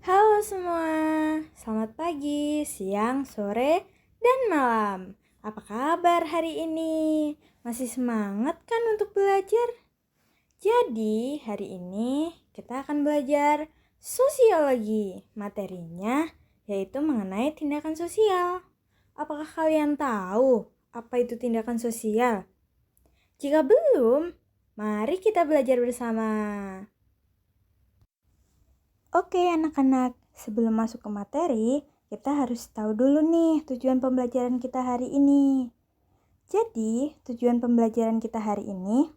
Halo semua, selamat pagi, siang, sore, dan malam. Apa kabar hari ini? Masih semangat kan untuk belajar? Jadi hari ini kita akan belajar sosiologi. Materinya yaitu mengenai tindakan sosial. Apakah kalian tahu apa itu tindakan sosial? Jika belum, mari kita belajar bersama. Oke anak-anak, sebelum masuk ke materi, kita harus tahu dulu nih tujuan pembelajaran kita hari ini. Jadi, tujuan pembelajaran kita hari ini,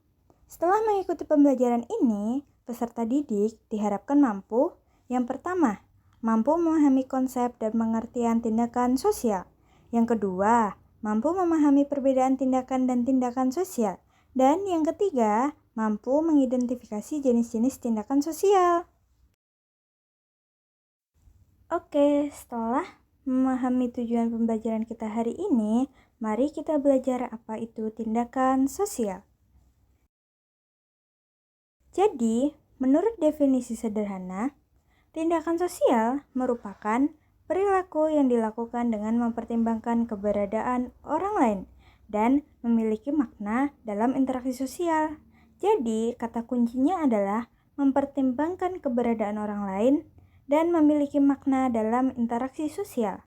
setelah mengikuti pembelajaran ini, peserta didik diharapkan mampu, yang pertama, mampu memahami konsep dan pengertian tindakan sosial. Yang kedua, mampu memahami perbedaan tindakan dan tindakan sosial. Dan yang ketiga, mampu mengidentifikasi jenis-jenis tindakan sosial. Oke, setelah memahami tujuan pembelajaran kita hari ini, mari kita belajar apa itu tindakan sosial. Jadi, menurut definisi sederhana, tindakan sosial merupakan perilaku yang dilakukan dengan mempertimbangkan keberadaan orang lain dan memiliki makna dalam interaksi sosial. Jadi, kata kuncinya adalah mempertimbangkan keberadaan orang lain dan memiliki makna dalam interaksi sosial.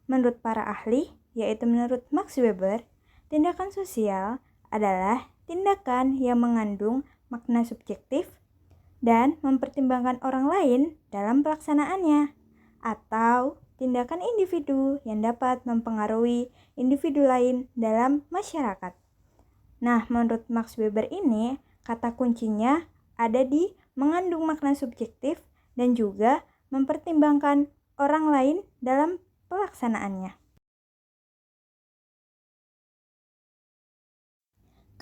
Menurut para ahli, yaitu menurut Max Weber, tindakan sosial adalah tindakan yang mengandung makna subjektif dan mempertimbangkan orang lain dalam pelaksanaannya, atau tindakan individu yang dapat mempengaruhi individu lain dalam masyarakat. Nah, menurut Max Weber ini, kata kuncinya ada di mengandung makna subjektif dan juga mempertimbangkan orang lain dalam pelaksanaannya.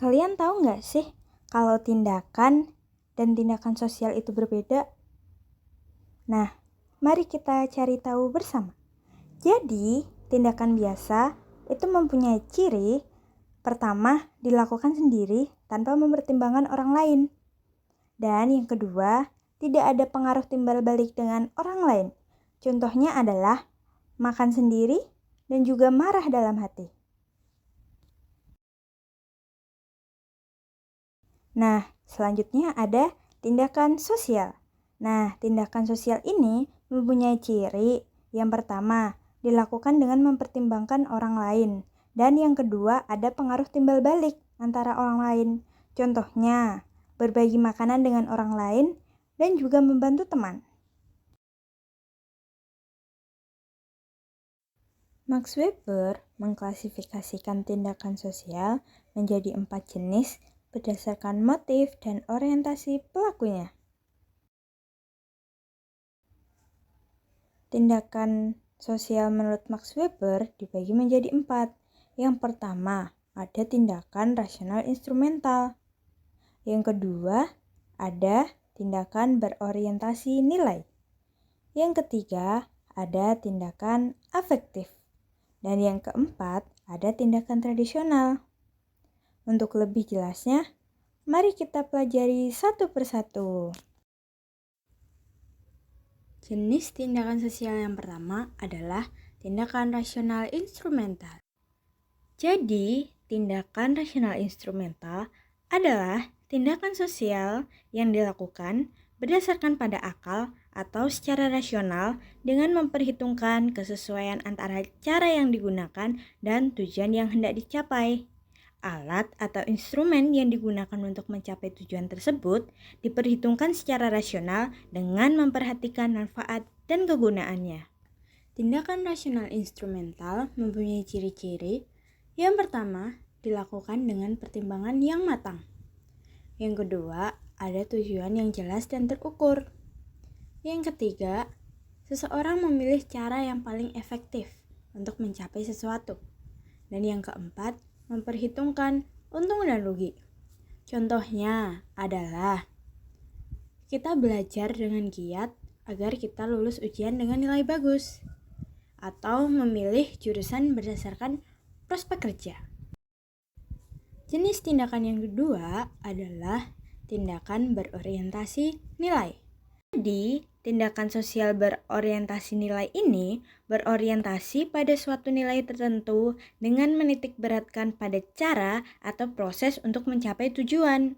Kalian tahu nggak sih kalau tindakan dan tindakan sosial itu berbeda? Nah, mari kita cari tahu bersama. Jadi, tindakan biasa itu mempunyai ciri pertama dilakukan sendiri tanpa mempertimbangkan orang lain. Dan yang kedua, tidak ada pengaruh timbal balik dengan orang lain. Contohnya adalah makan sendiri dan juga marah dalam hati. Nah, selanjutnya ada tindakan sosial. Nah, tindakan sosial ini mempunyai ciri yang pertama, dilakukan dengan mempertimbangkan orang lain. Dan yang kedua, ada pengaruh timbal balik antara orang lain. Contohnya, berbagi makanan dengan orang lain dan juga membantu teman. Max Weber mengklasifikasikan tindakan sosial menjadi 4 jenis berdasarkan motif dan orientasi pelakunya. Tindakan sosial menurut Max Weber dibagi menjadi 4. Yang pertama, ada tindakan rasional instrumental. Yang kedua, ada tindakan berorientasi nilai. Yang ketiga, ada tindakan afektif. Dan yang keempat, ada tindakan tradisional. Untuk lebih jelasnya, mari kita pelajari satu persatu. Jenis tindakan sosial yang pertama adalah tindakan rasional instrumental. Jadi, tindakan rasional instrumental adalah tindakan sosial yang dilakukan berdasarkan pada akal atau secara rasional dengan memperhitungkan kesesuaian antara cara yang digunakan dan tujuan yang hendak dicapai. Alat atau instrumen yang digunakan untuk mencapai tujuan tersebut diperhitungkan secara rasional dengan memperhatikan manfaat dan kegunaannya. Tindakan rasional instrumental mempunyai ciri-ciri. Yang pertama, dilakukan dengan pertimbangan yang matang. Yang kedua, ada tujuan yang jelas dan terukur. Yang ketiga, seseorang memilih cara yang paling efektif untuk mencapai sesuatu. Dan yang keempat, memperhitungkan untung dan rugi. Contohnya adalah kita belajar dengan giat agar kita lulus ujian dengan nilai bagus, atau memilih jurusan berdasarkan prospek kerja. Jenis tindakan yang kedua adalah tindakan berorientasi nilai. Jadi, tindakan sosial berorientasi nilai ini berorientasi pada suatu nilai tertentu dengan menitikberatkan pada cara atau proses untuk mencapai tujuan.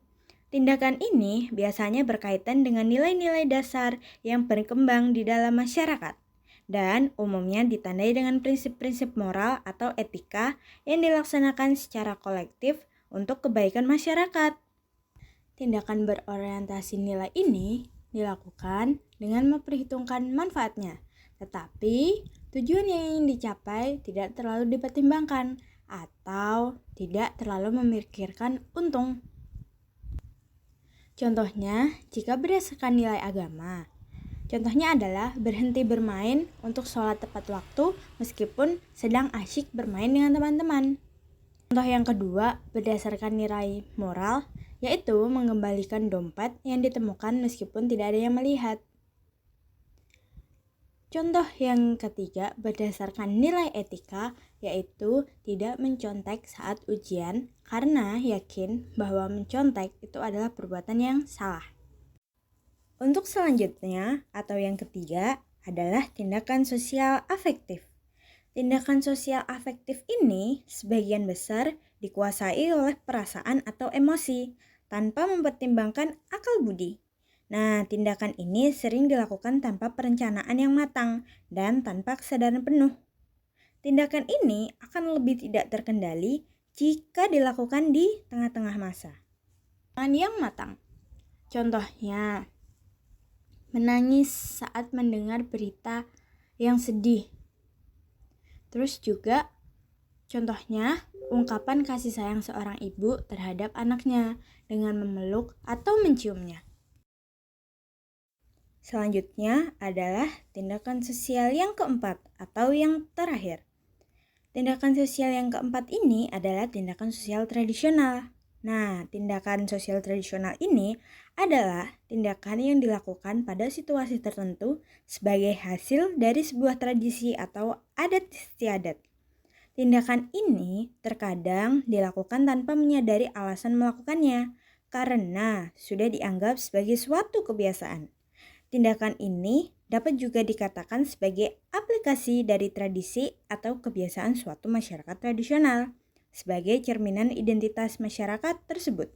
Tindakan ini biasanya berkaitan dengan nilai-nilai dasar yang berkembang di dalam masyarakat dan umumnya ditandai dengan prinsip-prinsip moral atau etika yang dilaksanakan secara kolektif untuk kebaikan masyarakat. Tindakan berorientasi nilai ini dilakukan dengan memperhitungkan manfaatnya, tetapi tujuan yang ingin dicapai tidak terlalu dipertimbangkan atau tidak terlalu memikirkan untung. Contohnya, jika berdasarkan nilai agama, contohnya adalah berhenti bermain untuk sholat tepat waktu meskipun sedang asyik bermain dengan teman-teman. Contoh yang kedua, berdasarkan nilai moral, yaitu mengembalikan dompet yang ditemukan meskipun tidak ada yang melihat. Contoh yang ketiga, berdasarkan nilai etika, yaitu tidak mencontek saat ujian karena yakin bahwa mencontek itu adalah perbuatan yang salah. Untuk selanjutnya, atau yang ketiga, adalah tindakan sosial afektif. Tindakan sosial afektif ini sebagian besar dikuasai oleh perasaan atau emosi tanpa mempertimbangkan akal budi. Nah, tindakan ini sering dilakukan tanpa perencanaan yang matang dan tanpa kesadaran penuh. Tindakan ini akan lebih tidak terkendali jika dilakukan di tengah-tengah masa. Yang matang. Contohnya, menangis saat mendengar berita yang sedih. Terus juga contohnya ungkapan kasih sayang seorang ibu terhadap anaknya dengan memeluk atau menciumnya. Selanjutnya adalah tindakan sosial yang keempat atau yang terakhir. Tindakan sosial yang keempat ini adalah tindakan sosial tradisional. Nah, tindakan sosial tradisional ini adalah tindakan yang dilakukan pada situasi tertentu sebagai hasil dari sebuah tradisi atau adat istiadat. Tindakan ini terkadang dilakukan tanpa menyadari alasan melakukannya karena sudah dianggap sebagai suatu kebiasaan. Tindakan ini dapat juga dikatakan sebagai aplikasi dari tradisi atau kebiasaan suatu masyarakat tradisional sebagai cerminan identitas masyarakat tersebut.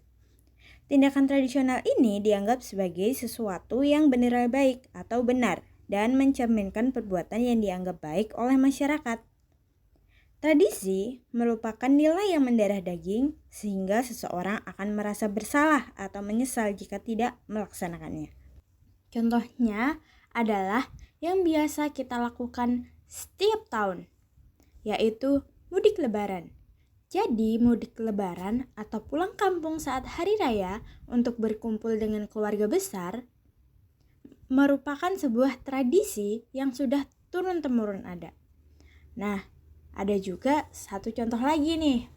Tindakan tradisional ini dianggap sebagai sesuatu yang bernilai baik atau benar dan mencerminkan perbuatan yang dianggap baik oleh masyarakat. Tradisi merupakan nilai yang mendarah daging sehingga seseorang akan merasa bersalah atau menyesal jika tidak melaksanakannya. Contohnya adalah yang biasa kita lakukan setiap tahun, yaitu mudik lebaran. Jadi mudik lebaran atau pulang kampung saat hari raya untuk berkumpul dengan keluarga besar merupakan sebuah tradisi yang sudah turun-temurun ada. Nah, ada juga satu contoh lagi nih,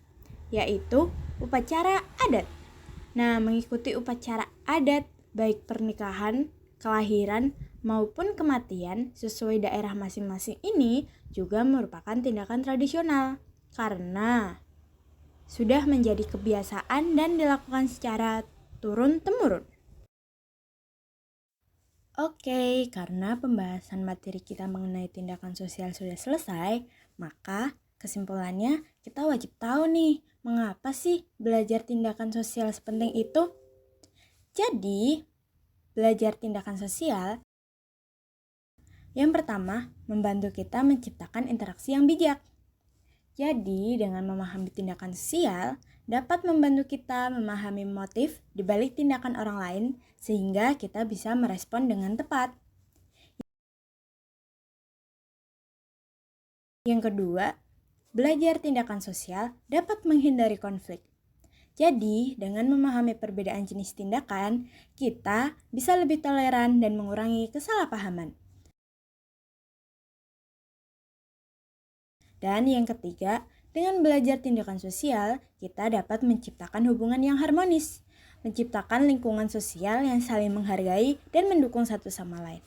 yaitu upacara adat. Nah, mengikuti upacara adat baik pernikahan, kelahiran, maupun kematian sesuai daerah masing-masing ini juga merupakan tindakan tradisional karena sudah menjadi kebiasaan dan dilakukan secara turun-temurun. Oke, karena pembahasan materi kita mengenai tindakan sosial sudah selesai, maka kesimpulannya kita wajib tahu nih, mengapa sih belajar tindakan sosial sepenting itu? Jadi, belajar tindakan sosial yang pertama membantu kita menciptakan interaksi yang bijak. Jadi, dengan memahami tindakan sosial, dapat membantu kita memahami motif di balik tindakan orang lain sehingga kita bisa merespon dengan tepat. Yang kedua, belajar tindakan sosial dapat menghindari konflik. Jadi, dengan memahami perbedaan jenis tindakan, kita bisa lebih toleran dan mengurangi kesalahpahaman. Dan yang ketiga, dengan belajar tindakan sosial, kita dapat menciptakan hubungan yang harmonis, menciptakan lingkungan sosial yang saling menghargai dan mendukung satu sama lain.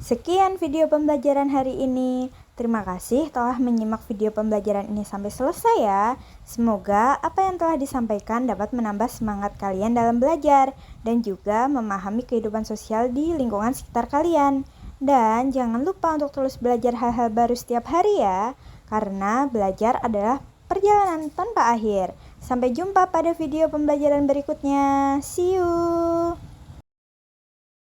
Sekian video pembelajaran hari ini. Terima kasih telah menyimak video pembelajaran ini sampai selesai ya. Semoga apa yang telah disampaikan dapat menambah semangat kalian dalam belajar dan juga memahami kehidupan sosial di lingkungan sekitar kalian. Dan jangan lupa untuk terus belajar hal-hal baru setiap hari ya, karena belajar adalah perjalanan tanpa akhir. Sampai jumpa pada video pembelajaran berikutnya. See you!